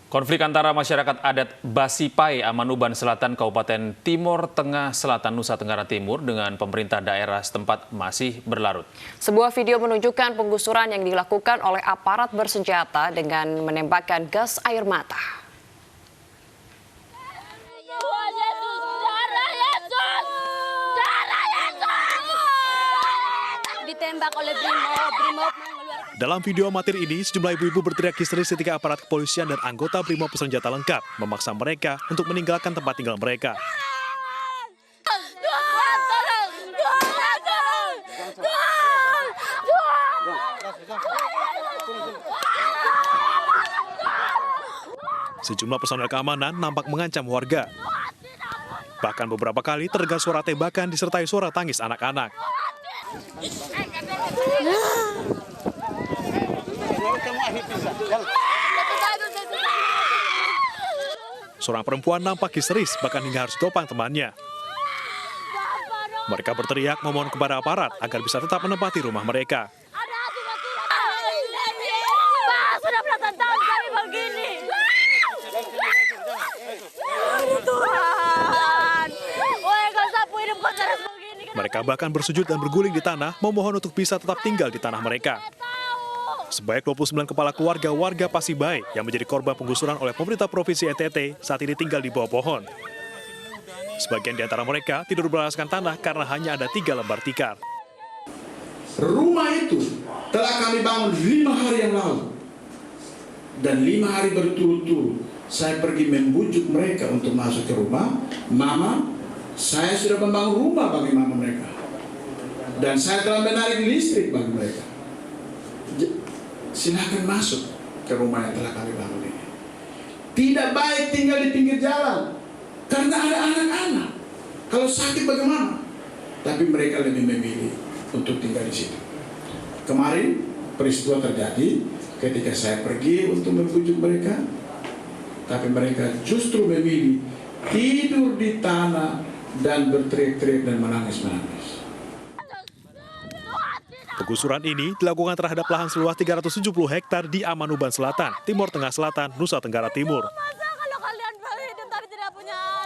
Konflik antara masyarakat adat Basipai, Amanuban Selatan, Kabupaten Timor Tengah Selatan, Nusa Tenggara Timur dengan pemerintah daerah setempat masih berlarut. Sebuah video menunjukkan penggusuran yang dilakukan oleh aparat bersenjata dengan menembakkan gas air mata. Ditembak oleh Brimob. Dalam video amatir ini, sejumlah ibu-ibu berteriak histeris ketika aparat kepolisian dan anggota Brimob bersenjata lengkap memaksa mereka untuk meninggalkan tempat tinggal mereka. Sejumlah personel keamanan nampak mengancam warga. Bahkan beberapa kali terdengar suara tembakan disertai suara tangis anak-anak. Seorang perempuan nampak histeris, bahkan hingga harus topang temannya. Mereka berteriak memohon kepada aparat agar bisa tetap menempati rumah mereka. Pak, sudah belasan tahun kami begini. Tuhan, kau sapu hidup kau terus begini. Mereka bahkan bersujud dan berguling di tanah, memohon untuk bisa tetap tinggal di tanah mereka. Sebanyak 29 kepala keluarga warga Basipai yang menjadi korban penggusuran oleh pemerintah Provinsi NTT saat ini tinggal di bawah pohon. Sebagian di antara mereka tidur beralaskan tanah karena hanya ada 3 lembar tikar. Rumah itu telah kami bangun 5 hari yang lalu. Dan 5 hari berturut-turut saya pergi membujuk mereka untuk masuk ke rumah. Mama, saya sudah membangun rumah bagi mama mereka. Dan saya telah menarik listrik bagi mereka. Silakan masuk ke rumah yang telah kami bangun ini. Tidak baik tinggal di pinggir jalan, karena ada anak-anak. Kalau sakit bagaimana? Tapi mereka lebih memilih untuk tinggal di situ. Kemarin peristiwa terjadi ketika saya pergi untuk membujuk mereka, tapi mereka justru memilih tidur di tanah dan berteriak-teriak dan menangis-menangis. Penggusuran ini dilakukan terhadap lahan seluas 370 hektar di Amanuban Selatan, Timor Tengah Selatan, Nusa Tenggara Timur.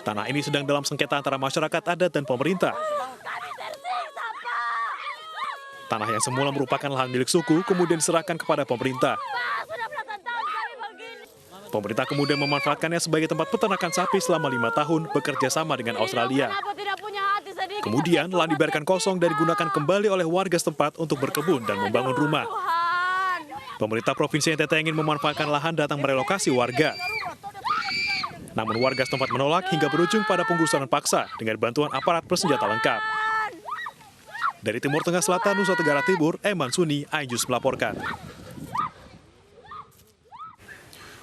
Tanah ini sedang dalam sengketa antara masyarakat adat dan pemerintah. Tanah yang semula merupakan lahan milik suku kemudian diserahkan kepada pemerintah. Pemerintah kemudian memanfaatkannya sebagai tempat peternakan sapi selama 5 tahun bekerja sama dengan Australia. Kemudian lahan dibiarkan kosong dan digunakan kembali oleh warga setempat untuk berkebun dan membangun rumah. Pemerintah Provinsi NTT ingin memanfaatkan lahan datang merelokasi warga. Namun warga setempat menolak hingga berujung pada penggusuran paksa dengan bantuan aparat bersenjata lengkap. Dari Timur Tengah Selatan, Nusa Tenggara Timur, Eman Suni, iNews melaporkan.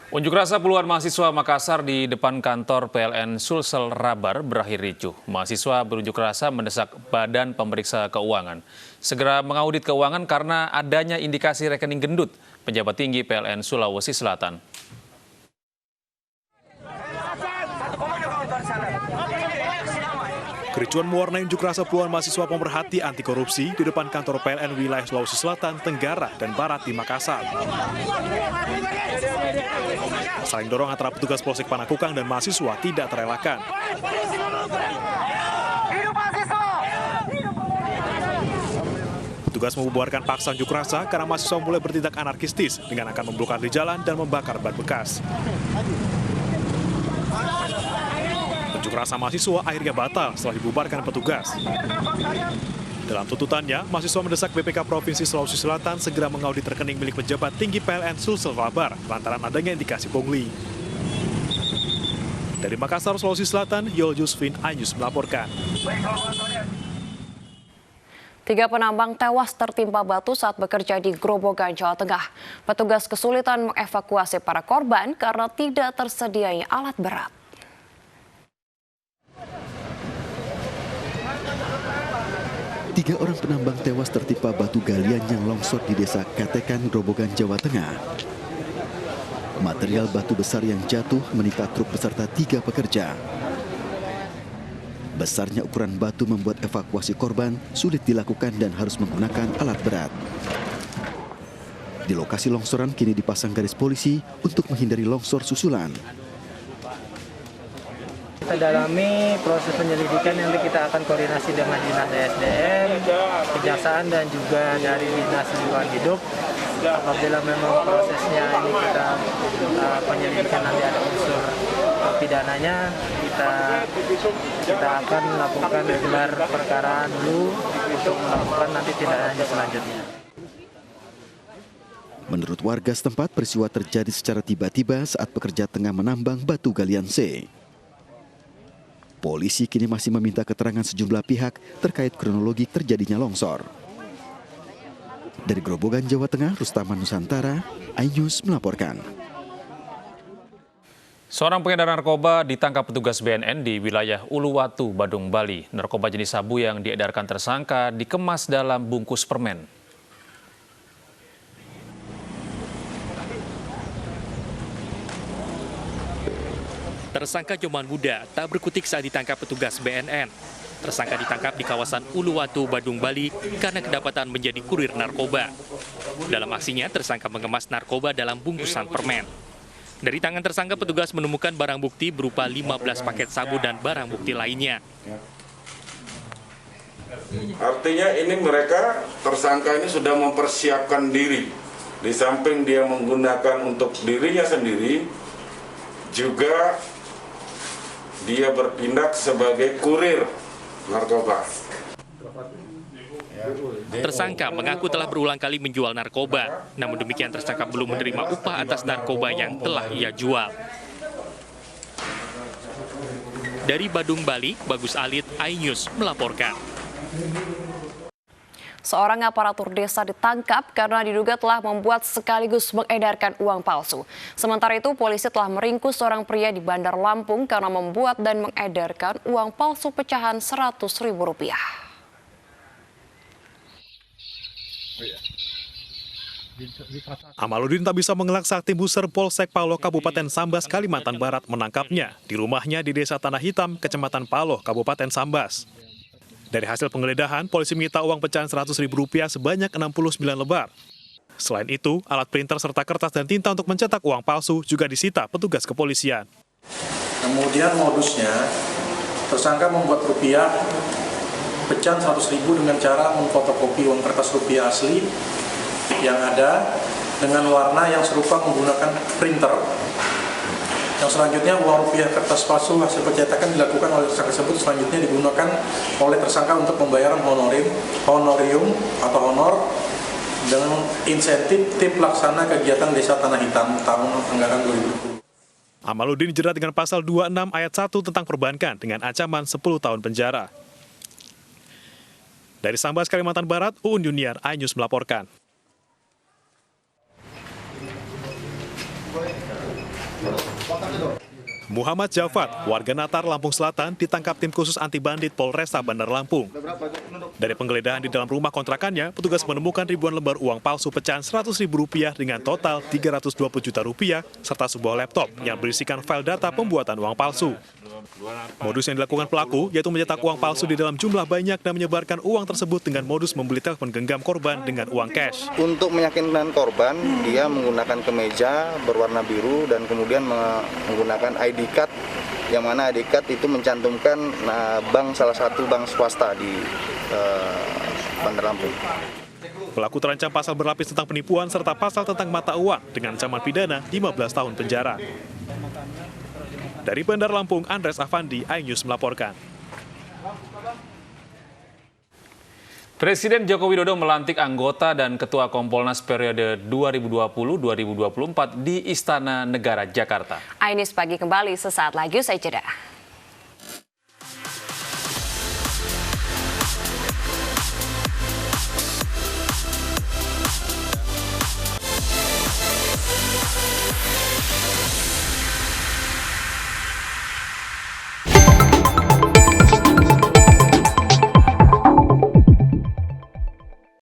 Unjuk rasa puluhan mahasiswa Makassar di depan kantor PLN Sulsel Rabar berakhir ricuh. Mahasiswa berunjuk rasa mendesak Badan Pemeriksa Keuangan segera mengaudit keuangan karena adanya indikasi rekening gendut pejabat tinggi PLN Sulawesi Selatan. Kericuan mewarnai unjuk rasa puluhan mahasiswa pemerhati anti korupsi di depan kantor PLN wilayah Sulawesi Selatan, Tenggara, dan Barat di Makassar. Saling dorong antara petugas Polsek Panakukang dan mahasiswa tidak terelakkan. Petugas membubarkan paksa unjuk rasa karena mahasiswa mulai bertindak anarkistis dengan akan memblokade jalan dan membakar ban bekas. Unjuk rasa mahasiswa akhirnya batal setelah dibubarkan petugas. Dalam tuntutannya, mahasiswa mendesak BPK Provinsi Sulawesi Selatan segera mengaudit rekening milik pejabat tinggi PLN Sulsel Rabar lantaran adanya indikasi pungli. Dari Makassar, Sulawesi Selatan, Yol Yusfin, iNews melaporkan. 3 penambang tewas tertimpa batu saat bekerja di Grobogan, Jawa Tengah. Petugas kesulitan mengevakuasi para korban karena tidak tersedianya alat berat. Tiga orang penambang tewas tertimpa batu galian yang longsor di desa Katekan, Grobogan, Jawa Tengah. Material batu besar yang jatuh menimpa truk beserta 3 pekerja. Besarnya ukuran batu membuat evakuasi korban sulit dilakukan dan harus menggunakan alat berat. Di lokasi longsoran kini dipasang garis polisi untuk menghindari longsor susulan. Kita dalami proses penyelidikan, nanti kita akan koordinasi dengan Dinas SDM, Kejaksaan dan juga dari Dinas Lingkungan Hidup. Apabila memang prosesnya ini kita penyelidikan nanti ada unsur pidananya, kita akan lakukan gelar perkara dulu untuk melakukan nanti tindak lanjut selanjutnya. Menurut warga setempat, peristiwa terjadi secara tiba-tiba saat pekerja tengah menambang batu galian C. Polisi kini masih meminta keterangan sejumlah pihak terkait kronologi terjadinya longsor. Dari Grobogan, Jawa Tengah, Rustaman Nusantara, iNews melaporkan. Seorang pengedar narkoba ditangkap petugas BNN di wilayah Uluwatu, Badung, Bali. Narkoba jenis sabu yang diedarkan tersangka dikemas dalam bungkus permen. Tersangka Joman Muda tak berkutik saat ditangkap petugas BNN. Tersangka ditangkap di kawasan Uluwatu, Badung, Bali karena kedapatan menjadi kurir narkoba. Dalam aksinya, tersangka mengemas narkoba dalam bungkusan permen. Dari tangan tersangka, petugas menemukan barang bukti berupa 15 paket sabu dan barang bukti lainnya. Artinya ini mereka, tersangka ini sudah mempersiapkan diri. Di samping dia menggunakan untuk dirinya sendiri, juga dia bertindak sebagai kurir narkoba. Tersangka mengaku telah berulang kali menjual narkoba. Namun demikian, tersangka belum menerima upah atas narkoba yang telah ia jual. Dari Badung, Bali, Bagus Alit, iNews melaporkan. Seorang aparatur desa ditangkap karena diduga telah membuat sekaligus mengedarkan uang palsu. Sementara itu, polisi telah meringkus seorang pria di Bandar Lampung karena membuat dan mengedarkan uang palsu pecahan Rp100.000. Amaludin tak bisa mengelak saat tim Buser Polsek Paloh, Kabupaten Sambas, Kalimantan Barat menangkapnya di rumahnya di Desa Tanah Hitam, Kecamatan Paloh, Kabupaten Sambas. Dari hasil penggeledahan, polisi menyita uang pecahan Rp100.000 sebanyak 69 lembar. Selain itu, alat printer serta kertas dan tinta untuk mencetak uang palsu juga disita petugas kepolisian. Kemudian modusnya, tersangka membuat rupiah pecahan Rp100.000 dengan cara memfotokopi uang kertas rupiah asli yang ada dengan warna yang serupa menggunakan printer. Yang selanjutnya, uang rupiah kertas palsu hasil pencetakan dilakukan oleh tersangka tersebut selanjutnya digunakan oleh tersangka untuk pembayaran honorium atau honor dengan insentif tim pelaksana kegiatan Desa Tanah Hitam tahun anggaran 2020. Amaludin dijerat dengan pasal 26 ayat 1 tentang perbankan dengan ancaman 10 tahun penjara. Dari Sambas, Kalimantan Barat, Uun Junior, iNews melaporkan. Muhammad Jafar, warga Natar, Lampung Selatan, ditangkap tim khusus anti bandit Polresta Bandar Lampung. Dari penggeledahan di dalam rumah kontrakannya, petugas menemukan ribuan lembar uang palsu pecahan Rp100.000 dengan total Rp320 juta serta sebuah laptop yang berisikan file data pembuatan uang palsu. Modus yang dilakukan pelaku yaitu mencetak uang palsu di dalam jumlah banyak dan menyebarkan uang tersebut dengan modus membeli telepon genggam korban dengan uang cash. Untuk meyakinkan korban, dia menggunakan kemeja berwarna biru dan kemudian menggunakan ID card, yang mana ID card itu mencantumkan salah satu bank swasta di Bandar Lampung. Pelaku terancam pasal berlapis tentang penipuan serta pasal tentang mata uang dengan ancaman pidana 15 tahun penjara. Dari Bandar Lampung, Andres Afandi, iNews melaporkan. Presiden Joko Widodo melantik anggota dan Ketua Kompolnas periode 2020-2024 di Istana Negara, Jakarta. iNews Pagi kembali sesaat lagi, usai jeda.